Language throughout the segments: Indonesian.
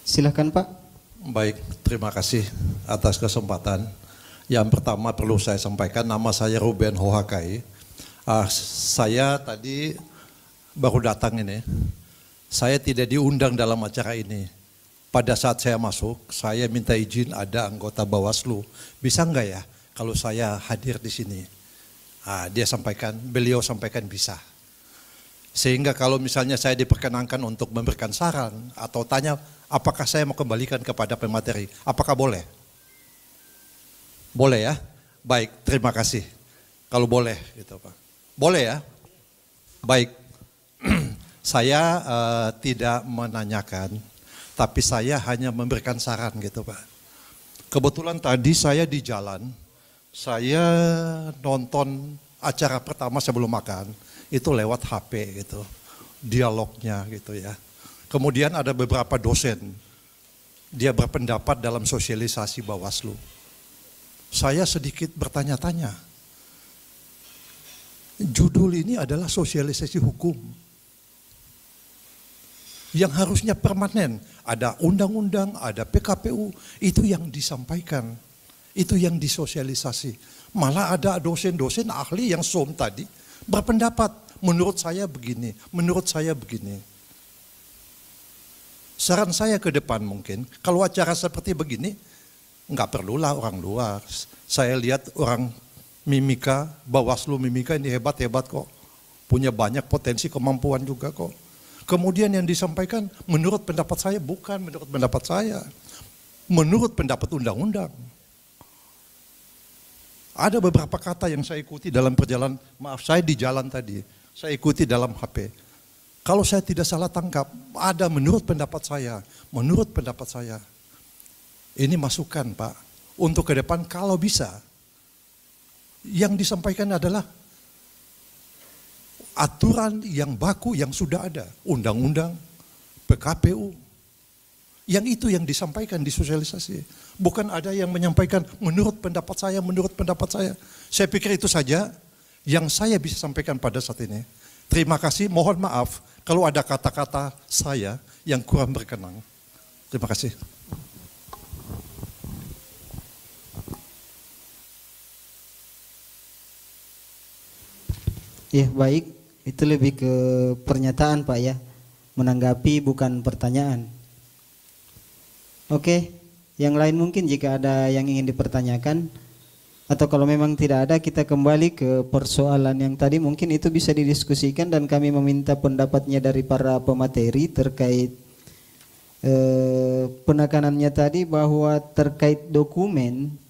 Silahkan Pak. Baik, terima kasih atas kesempatan. Yang pertama perlu saya sampaikan, nama saya Ruben Hohakai. Saya tadi baru datang ini. Saya tidak diundang dalam acara ini. Pada saat saya masuk, saya minta izin ada anggota Bawaslu. Bisa enggak ya kalau saya hadir di sini? Beliau sampaikan bisa. Sehingga kalau misalnya saya diperkenankan untuk memberikan saran atau tanya apakah saya mau kembalikan kepada pemateri, apakah boleh? Boleh ya? Baik, terima kasih. Kalau boleh gitu Pak. Boleh ya? Baik. Saya tidak menanyakan, tapi saya hanya memberikan saran gitu Pak. Kebetulan tadi saya di jalan, saya nonton acara pertama sebelum makan, itu lewat HP gitu, dialognya gitu ya. Kemudian ada beberapa dosen, dia berpendapat dalam sosialisasi Bawaslu. Saya sedikit bertanya-tanya, judul ini adalah sosialisasi hukum. Yang harusnya permanen, ada undang-undang, ada PKPU, itu yang disampaikan, itu yang disosialisasi. Malah ada dosen-dosen ahli yang SOM tadi berpendapat, menurut saya begini, menurut saya begini. Saran saya ke depan mungkin, kalau acara seperti begini, nggak perlulah orang luar. Saya lihat orang Mimika, Bawaslu Mimika ini hebat-hebat kok. Punya banyak potensi kemampuan juga kok. Kemudian yang disampaikan menurut pendapat saya, bukan menurut pendapat saya. Menurut pendapat undang-undang. Ada beberapa kata yang saya ikuti dalam perjalanan, maaf saya di jalan tadi, saya ikuti dalam HP. Kalau saya tidak salah tangkap, ada menurut pendapat saya, menurut pendapat saya. Ini masukan Pak, untuk ke depan kalau bisa, yang disampaikan adalah aturan yang baku yang sudah ada, undang-undang, PKPU, yang itu yang disampaikan di sosialisasi. Bukan ada yang menyampaikan menurut pendapat saya, menurut pendapat saya. Saya pikir itu saja yang saya bisa sampaikan pada saat ini. Terima kasih, mohon maaf kalau ada kata-kata saya yang kurang berkenan. Terima kasih. Ya baik, itu lebih ke pernyataan Pak ya, menanggapi bukan pertanyaan. Oke, yang lain mungkin jika ada yang ingin dipertanyakan, atau kalau memang tidak ada kita kembali ke persoalan yang tadi, mungkin itu bisa didiskusikan dan kami meminta pendapatnya dari para pemateri terkait penekanannya tadi bahwa terkait dokumen.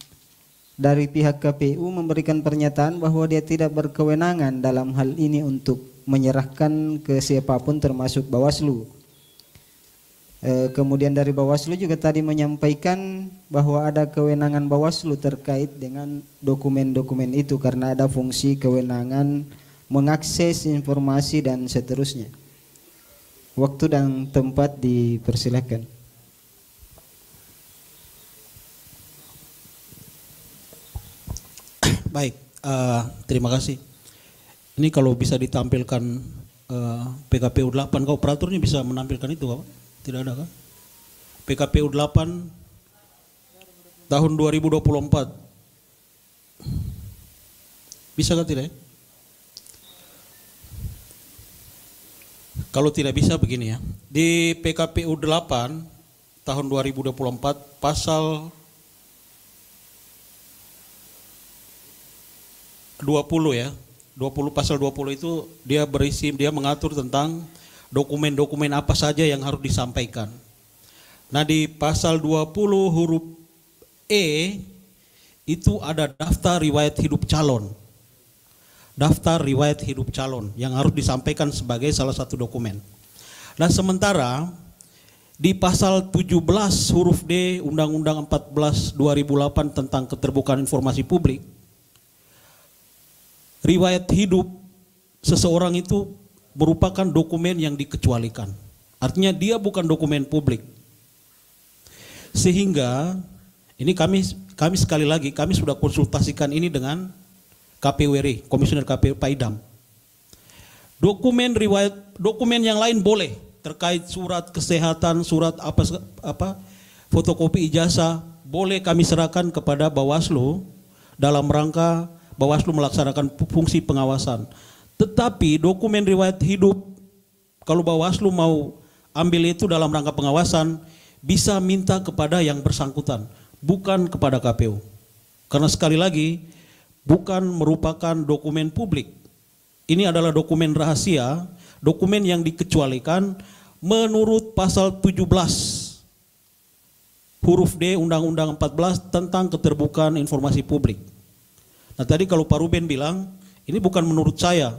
Dari pihak KPU memberikan pernyataan bahwa dia tidak berkewenangan dalam hal ini untuk menyerahkan ke siapapun termasuk Bawaslu. Kemudian dari Bawaslu juga tadi menyampaikan bahwa ada kewenangan Bawaslu terkait dengan dokumen-dokumen itu karena ada fungsi kewenangan mengakses informasi dan seterusnya. Waktu dan tempat dipersilakan. Baik, terima kasih. Ini kalau bisa ditampilkan PKPU 8, kau operatornya bisa menampilkan itu Pak? Tidak ada kan? PKPU 8 tahun 2024. Bisa kan tidak ya? Kalau tidak bisa begini ya. Di PKPU 8 tahun 2024 pasal 20 ya, 20 pasal 20 itu dia berisi, dia mengatur tentang dokumen-dokumen apa saja yang harus disampaikan. Nah di pasal 20 huruf E itu ada daftar riwayat hidup calon. Daftar riwayat hidup calon yang harus disampaikan sebagai salah satu dokumen. Nah sementara di pasal 17 huruf D Undang-Undang 14 2008 tentang keterbukaan informasi publik, riwayat hidup seseorang itu merupakan dokumen yang dikecualikan. Artinya dia bukan dokumen publik. Sehingga ini kami sekali lagi kami sudah konsultasikan ini dengan KPU RI, Komisioner KPU Pak Idam. Dokumen yang lain boleh, terkait surat kesehatan, surat apa fotokopi ijazah boleh kami serahkan kepada Bawaslu dalam rangka Bawaslu melaksanakan fungsi pengawasan. Tetapi dokumen riwayat hidup kalau Bawaslu mau ambil itu dalam rangka pengawasan bisa minta kepada yang bersangkutan, bukan kepada KPU. Karena sekali lagi bukan merupakan dokumen publik. Ini adalah dokumen rahasia, dokumen yang dikecualikan menurut pasal 17 huruf D Undang-Undang 14 tentang keterbukaan informasi publik. Nah tadi kalau Pak Ruben bilang, ini bukan menurut saya,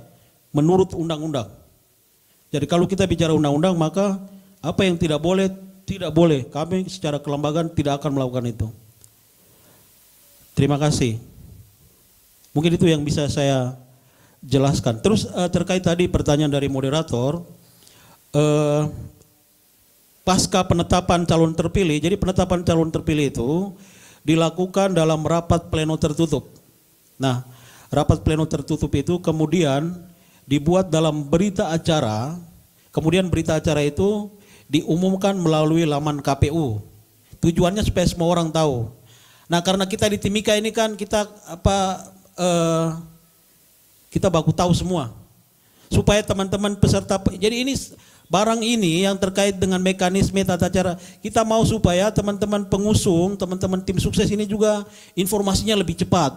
menurut undang-undang. Jadi kalau kita bicara undang-undang maka apa yang tidak boleh, tidak boleh. Kami secara kelembagaan tidak akan melakukan itu. Terima kasih. Mungkin itu yang bisa saya jelaskan. Terus terkait tadi pertanyaan dari moderator, pasca penetapan calon terpilih, jadi penetapan calon terpilih itu dilakukan dalam rapat pleno tertutup. Nah, rapat pleno tertutup itu kemudian dibuat dalam berita acara, kemudian berita acara itu diumumkan melalui laman KPU. Tujuannya supaya semua orang tahu. Nah, karena kita di Timika ini kan kita kita baku tahu semua. Supaya teman-teman peserta, jadi ini barang ini yang terkait dengan mekanisme tata cara, kita mau supaya teman-teman pengusung, teman-teman tim sukses ini juga informasinya lebih cepat.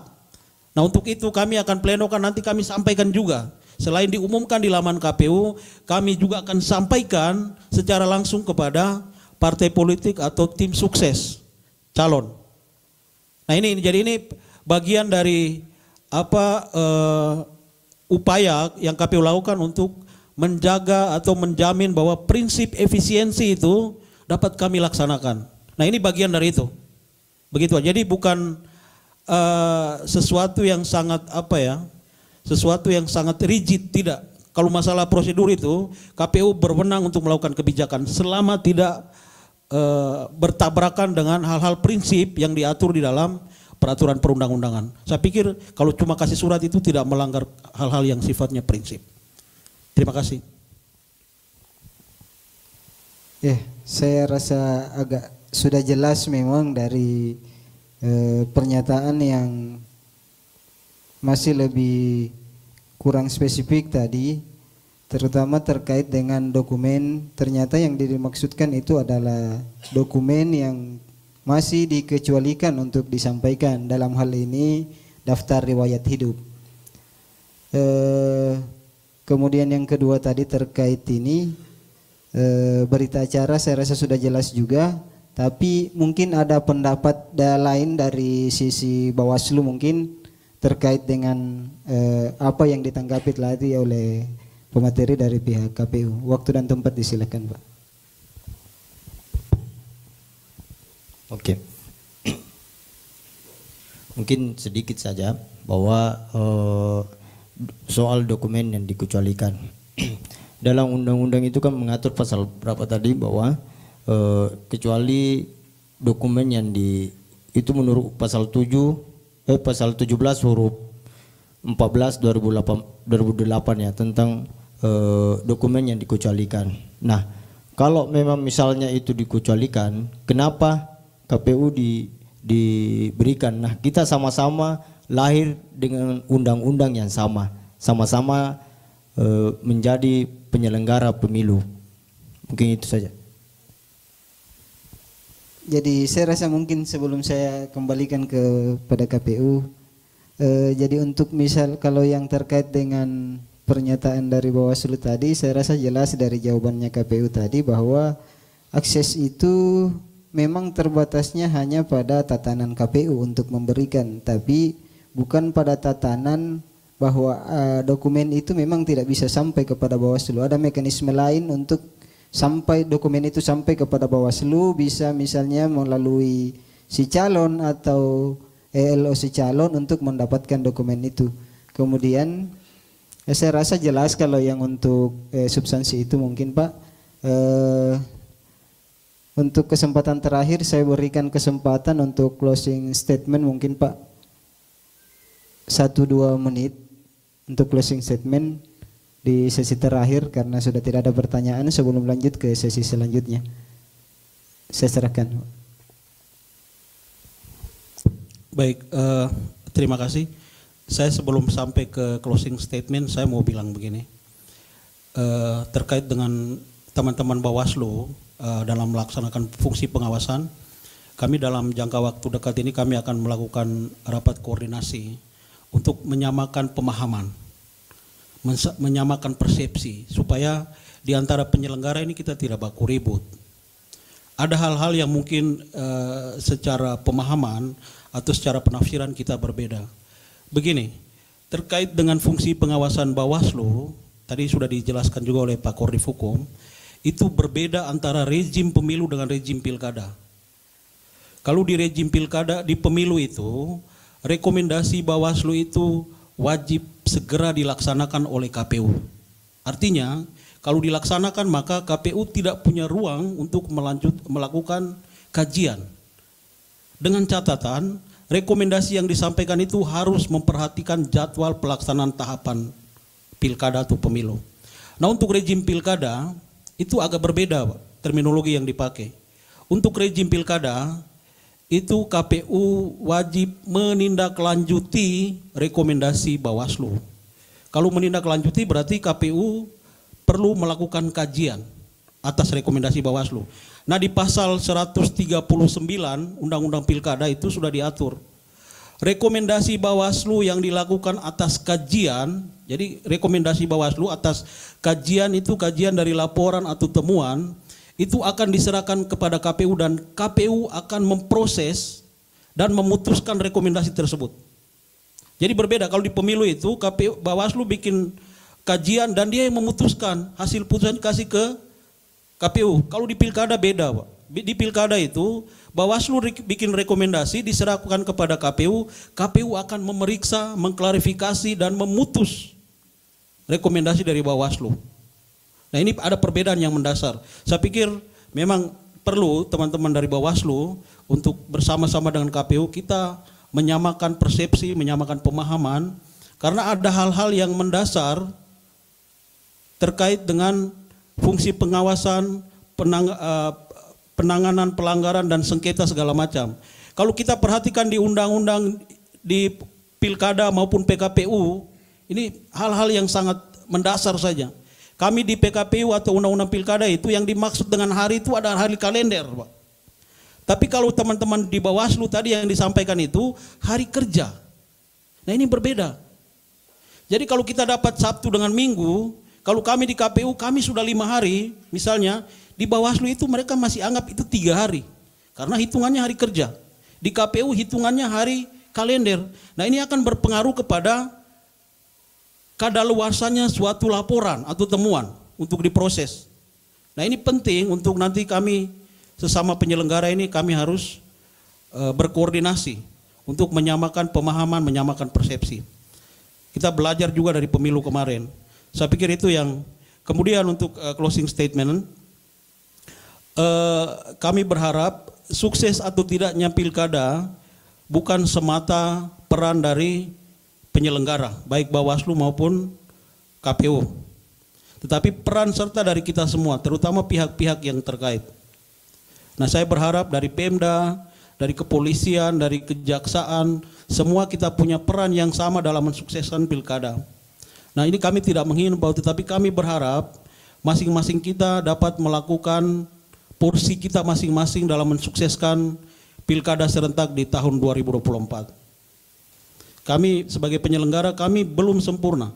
Nah untuk itu kami akan plenokan, nanti kami sampaikan juga. Selain diumumkan di laman KPU, kami juga akan sampaikan secara langsung kepada partai politik atau tim sukses calon. Nah ini jadi ini bagian dari upaya yang KPU lakukan untuk menjaga atau menjamin bahwa prinsip efisiensi itu dapat kami laksanakan. Nah ini bagian dari itu. Begitu. Jadi bukan sesuatu yang sangat sesuatu yang sangat rigid, tidak. Kalau masalah prosedur itu KPU berwenang untuk melakukan kebijakan selama tidak bertabrakan dengan hal-hal prinsip yang diatur di dalam peraturan perundang-undangan. Saya pikir kalau cuma kasih surat itu tidak melanggar hal-hal yang sifatnya prinsip. Terima kasih. Saya rasa agak sudah jelas memang dari pernyataan yang masih lebih kurang spesifik tadi, terutama terkait dengan dokumen. Ternyata yang dimaksudkan itu adalah dokumen yang masih dikecualikan untuk disampaikan, dalam hal ini daftar riwayat hidup. Kemudian yang kedua tadi terkait ini berita acara saya rasa sudah jelas juga, tapi mungkin ada pendapat lain dari sisi Bawaslu mungkin terkait dengan apa yang ditanggapi tadi oleh pemateri dari pihak KPU. Waktu dan tempat disilakan, Pak. Oke. Mungkin sedikit saja bahwa soal dokumen yang dikecualikan. Dalam undang-undang itu kan mengatur pasal berapa tadi bahwa kecuali dokumen yang itu menurut pasal 17 huruf 14 2008 ya tentang dokumen yang dikecualikan. Nah, kalau memang misalnya itu dikecualikan, kenapa KPU diberikan? Nah, kita sama-sama lahir dengan undang-undang yang sama-sama menjadi penyelenggara pemilu. Mungkin itu saja. Jadi saya rasa mungkin sebelum saya kembalikan kepada KPU, jadi untuk misal kalau yang terkait dengan pernyataan dari Bawaslu tadi, saya rasa jelas dari jawabannya KPU tadi bahwa akses itu memang terbatasnya hanya pada tatanan KPU untuk memberikan, tapi bukan pada tatanan bahwa dokumen itu memang tidak bisa sampai kepada Bawaslu. Ada mekanisme lain untuk sampai dokumen itu sampai kepada Bawaslu, bisa misalnya melalui si calon atau ELO si calon untuk mendapatkan dokumen itu. Kemudian saya rasa jelas kalau yang untuk substansi itu mungkin Pak. Untuk kesempatan terakhir saya berikan kesempatan untuk closing statement mungkin Pak 1-2 menit untuk closing statement. di sesi terakhir karena sudah tidak ada pertanyaan sebelum lanjut ke sesi selanjutnya. Saya serahkan. Baik, terima kasih. Saya sebelum sampai ke closing statement, saya mau bilang begini. Terkait dengan teman-teman Bawaslu dalam melaksanakan fungsi pengawasan, kami dalam jangka waktu dekat ini kami akan melakukan rapat koordinasi untuk menyamakan pemahaman, menyamakan persepsi, supaya di antara penyelenggara ini kita tidak baku ribut. Ada hal-hal yang mungkin secara pemahaman atau secara penafsiran kita berbeda. Begini, terkait dengan fungsi pengawasan Bawaslu, tadi sudah dijelaskan juga oleh Pak Koordif Hukum, itu berbeda antara rezim pemilu dengan rezim pilkada. Kalau di rezim pilkada, di pemilu itu, rekomendasi Bawaslu itu wajib segera dilaksanakan oleh KPU. Artinya, kalau dilaksanakan maka KPU tidak punya ruang untuk melakukan kajian. Dengan catatan, rekomendasi yang disampaikan itu harus memperhatikan jadwal pelaksanaan tahapan pilkada atau pemilu. Nah, untuk rezim pilkada itu agak berbeda, Pak, terminologi yang dipakai. Untuk rezim pilkada itu KPU wajib menindaklanjuti rekomendasi Bawaslu. Kalau menindaklanjuti berarti KPU perlu melakukan kajian atas rekomendasi Bawaslu. Nah, di pasal 139 Undang-Undang Pilkada itu sudah diatur. Rekomendasi Bawaslu yang dilakukan atas kajian, jadi rekomendasi Bawaslu atas kajian itu kajian dari laporan atau temuan, itu akan diserahkan kepada KPU dan KPU akan memproses dan memutuskan rekomendasi tersebut. Jadi berbeda, kalau di pemilu itu KPU, Bawaslu bikin kajian dan dia yang memutuskan, hasil putusan kasih ke KPU. Kalau di pilkada beda, Pak. Di pilkada itu Bawaslu bikin rekomendasi diserahkan kepada KPU, KPU akan memeriksa, mengklarifikasi dan memutus rekomendasi dari Bawaslu. Nah, ini ada perbedaan yang mendasar. Saya pikir memang perlu teman-teman dari Bawaslu untuk bersama-sama dengan KPU kita menyamakan persepsi, menyamakan pemahaman, karena ada hal-hal yang mendasar terkait dengan fungsi pengawasan, penanganan pelanggaran dan sengketa segala macam. Kalau kita perhatikan di undang-undang di pilkada maupun PKPU, ini hal-hal yang sangat mendasar saja. Kami di PKPU atau undang-undang pilkada itu yang dimaksud dengan hari itu ada hari kalender, Pak. Tapi kalau teman-teman di Bawaslu tadi yang disampaikan itu hari kerja. Nah, ini berbeda. Jadi kalau kita dapat Sabtu dengan Minggu, kalau kami di KPU kami sudah 5 hari, misalnya di Bawaslu itu mereka masih anggap itu 3 hari. Karena hitungannya hari kerja. Di KPU hitungannya hari kalender. Nah, ini akan berpengaruh kepada kadaluarsanya suatu laporan atau temuan untuk diproses. Nah, ini penting untuk nanti kami sesama penyelenggara ini kami harus berkoordinasi untuk menyamakan pemahaman, menyamakan persepsi. Kita belajar juga dari pemilu kemarin. Saya pikir itu yang kemudian untuk closing statement, kami berharap sukses atau tidaknya pilkada bukan semata peran dari penyelenggara, baik Bawaslu maupun KPU. Tetapi peran serta dari kita semua, terutama pihak-pihak yang terkait. Nah, saya berharap dari Pemda, dari kepolisian, dari kejaksaan, semua kita punya peran yang sama dalam mensukseskan pilkada. Nah, ini kami tidak menghimbau, tetapi kami berharap masing-masing kita dapat melakukan porsi kita masing-masing dalam mensukseskan pilkada serentak di tahun 2024. Kami sebagai penyelenggara kami belum sempurna.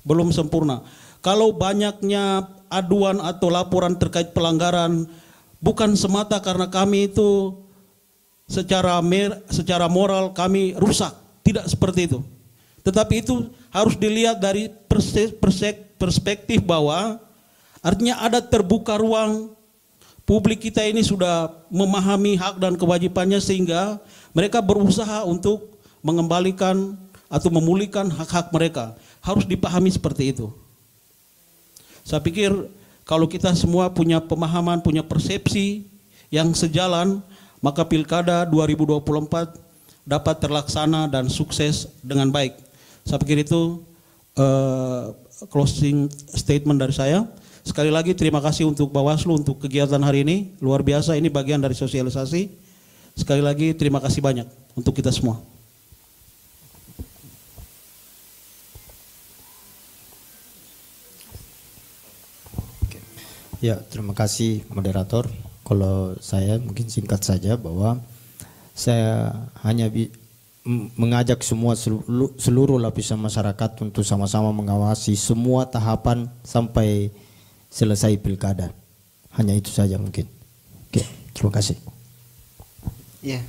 Belum sempurna. Kalau banyaknya aduan atau laporan terkait pelanggaran bukan semata karena kami itu secara moral kami rusak, tidak seperti itu. Tetapi itu harus dilihat dari perspektif bahwa artinya ada terbuka ruang, publik kita ini sudah memahami hak dan kewajibannya sehingga mereka berusaha untuk mengembalikan atau memulihkan hak-hak mereka. Harus dipahami seperti itu. Saya pikir kalau kita semua punya pemahaman, punya persepsi yang sejalan, maka pilkada 2024 dapat terlaksana dan sukses dengan baik. Saya pikir itu closing statement dari saya. Sekali lagi terima kasih untuk Bawaslu untuk kegiatan hari ini, luar biasa, ini bagian dari sosialisasi. Sekali lagi terima kasih banyak untuk kita semua. Ya, terima kasih moderator. Kalau saya mungkin singkat saja bahwa saya hanya mengajak semua seluruh lapisan masyarakat untuk sama-sama mengawasi semua tahapan sampai selesai pilkada. Hanya itu saja mungkin. Oke, terima kasih. Ya.